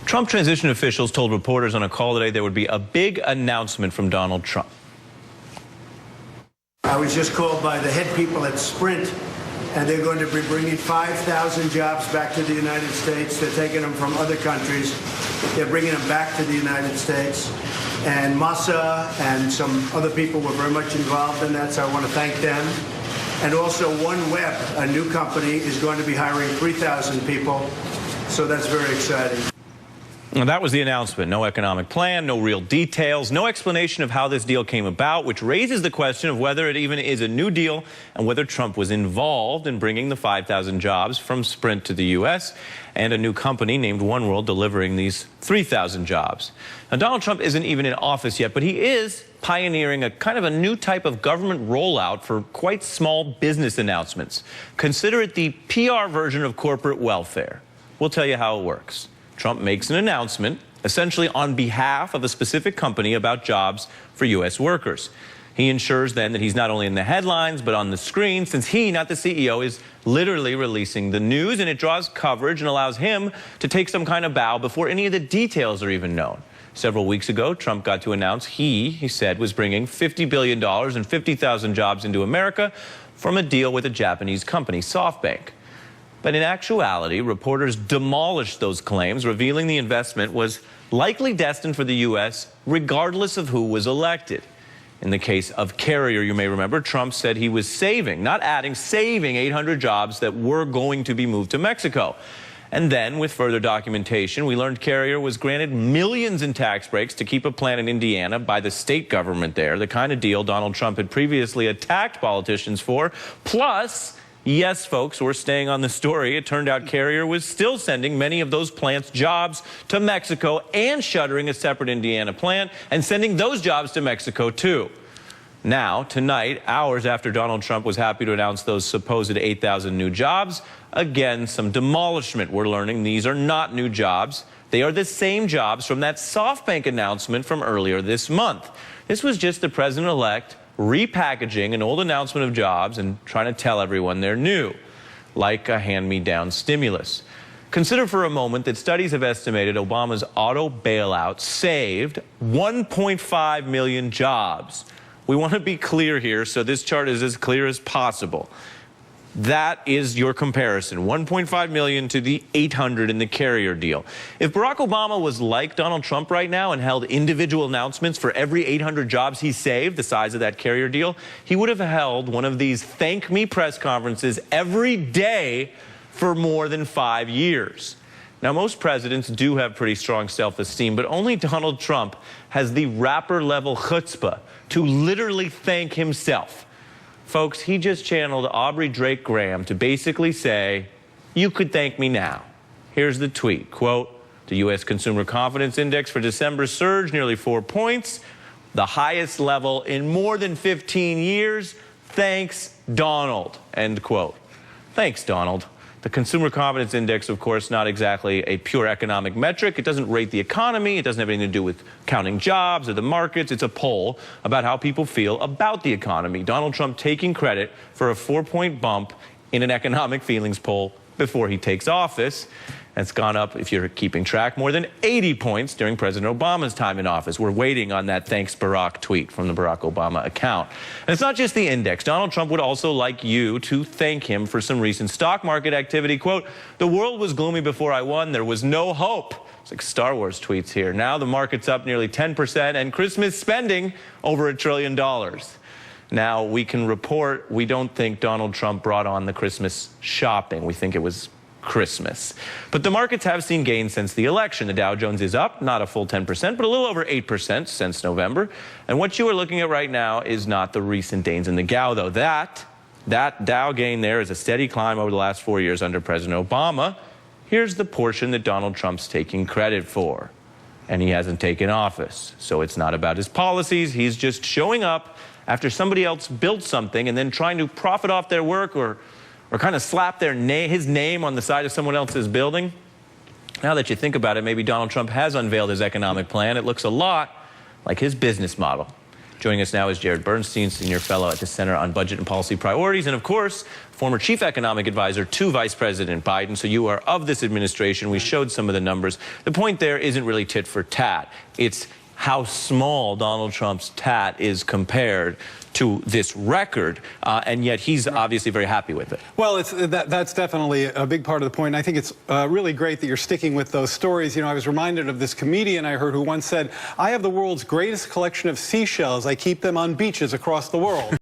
Trump transition officials told reporters on a call today there would be a big announcement from Donald Trump. I was just called by the head people at Sprint, and they're going to be bringing 5,000 jobs back to the United States. They're taking them from other countries. They're bringing them back to the United States. And Massa and some other people were very much involved in that, so I want to thank them. And also OneWeb, a new company, is going to be hiring 3,000 people, so that's very exciting. Well, that was the announcement. No economic plan, no real details, no explanation of how this deal came about, which raises the question of whether it even is a new deal and whether Trump was involved in bringing the 5,000 jobs from Sprint to the U.S. and a new company named OneWorld delivering these 3,000 jobs. Now, Donald Trump isn't even in office yet, but he is pioneering a kind of a new type of government rollout for quite small business announcements. Consider it the PR version of corporate welfare. We'll tell you how it works. Trump makes an announcement, essentially on behalf of a specific company, about jobs for U.S. workers. He ensures then that he's not only in the headlines, but on the screen, since he, not the CEO, is literally releasing the news, and it draws coverage and allows him to take some kind of bow before any of the details are even known. Several weeks ago, Trump got to announce he said, was bringing $50 billion and 50,000 jobs into America from a deal with a Japanese company, SoftBank. But in actuality, reporters demolished those claims, revealing the investment was likely destined for the U.S. regardless of who was elected. In the case of Carrier, you may remember, Trump said he was saving, not adding, saving 800 jobs that were going to be moved to Mexico. And then, with further documentation, we learned Carrier was granted millions in tax breaks to keep a plant in Indiana by the state government there, the kind of deal Donald Trump had previously attacked politicians for. Plus, yes, folks, we're staying on the story. It turned out Carrier was still sending many of those plants' jobs to Mexico and shuttering a separate Indiana plant and sending those jobs to Mexico, too. Now, tonight, hours after Donald Trump was happy to announce those supposed 8,000 new jobs, again, some demolishment. We're learning these are not new jobs. They are the same jobs from that SoftBank announcement from earlier this month. This was just the president-elect repackaging an old announcement of jobs and trying to tell everyone they're new, like a hand-me-down stimulus. Consider for a moment that studies have estimated Obama's auto bailout saved 1.5 million jobs. We want to be clear here, so this chart is as clear as possible. That is your comparison, 1.5 million to the 800 in the Carrier deal. If Barack Obama was like Donald Trump right now and held individual announcements for every 800 jobs he saved, the size of that Carrier deal, he would have held one of these thank me press conferences every day for more than 5 years. Now, most presidents do have pretty strong self-esteem, but only Donald Trump has the rapper-level chutzpah to literally thank himself. Folks, he just channeled Aubrey Drake Graham to basically say, you could thank me now. Here's the tweet, quote, the U.S. Consumer Confidence Index for December surged nearly 4 points, the highest level in more than 15 years. Thanks, Donald, end quote. Thanks, Donald. The Consumer Confidence Index, of course, not exactly a pure economic metric. It doesn't rate the economy. It doesn't have anything to do with counting jobs or the markets. It's a poll about how people feel about the economy. Donald Trump taking credit for a 4-point bump in an economic feelings poll before he takes office. It's gone up, if you're keeping track, more than 80 points during President Obama's time in office. We're waiting on that thanks Barack tweet from the Barack Obama account. And it's not just the index. Donald Trump would also like you to thank him for some recent stock market activity. Quote, the world was gloomy before I won. There was no hope. It's like Star Wars tweets here. Now the market's up nearly 10% and Christmas spending over $1 trillion. Now we can report we don't think Donald Trump brought on the Christmas shopping. We think it was Christmas. But the markets have seen gains since the election. The Dow Jones is up, not a full 10%, but a little over 8% since November. And what you are looking at right now is not the recent gains in the Dow, though. That Dow gain there is a steady climb over the last 4 years under President Obama. Here's the portion that Donald Trump's taking credit for. And he hasn't taken office. So it's not about his policies. He's just showing up after somebody else built something and then trying to profit off their work or kind of slap his name on the side of someone else's building. Now that you think about it, maybe Donald Trump has unveiled his economic plan. It looks a lot like his business model. Joining us now is Jared Bernstein, Senior Fellow at the Center on Budget and Policy Priorities, and of course, former Chief Economic Advisor to Vice President Biden. So you are of this administration. We showed some of the numbers. The point there isn't really tit for tat. It's how small Donald Trump's tat is compared to this record, and yet he's obviously very happy with it. Well, that's definitely a big part of the point. I think it's really great that you're sticking with those stories. You know, I was reminded of this comedian I heard who once said, "I have the world's greatest collection of seashells. I keep them on beaches across the world."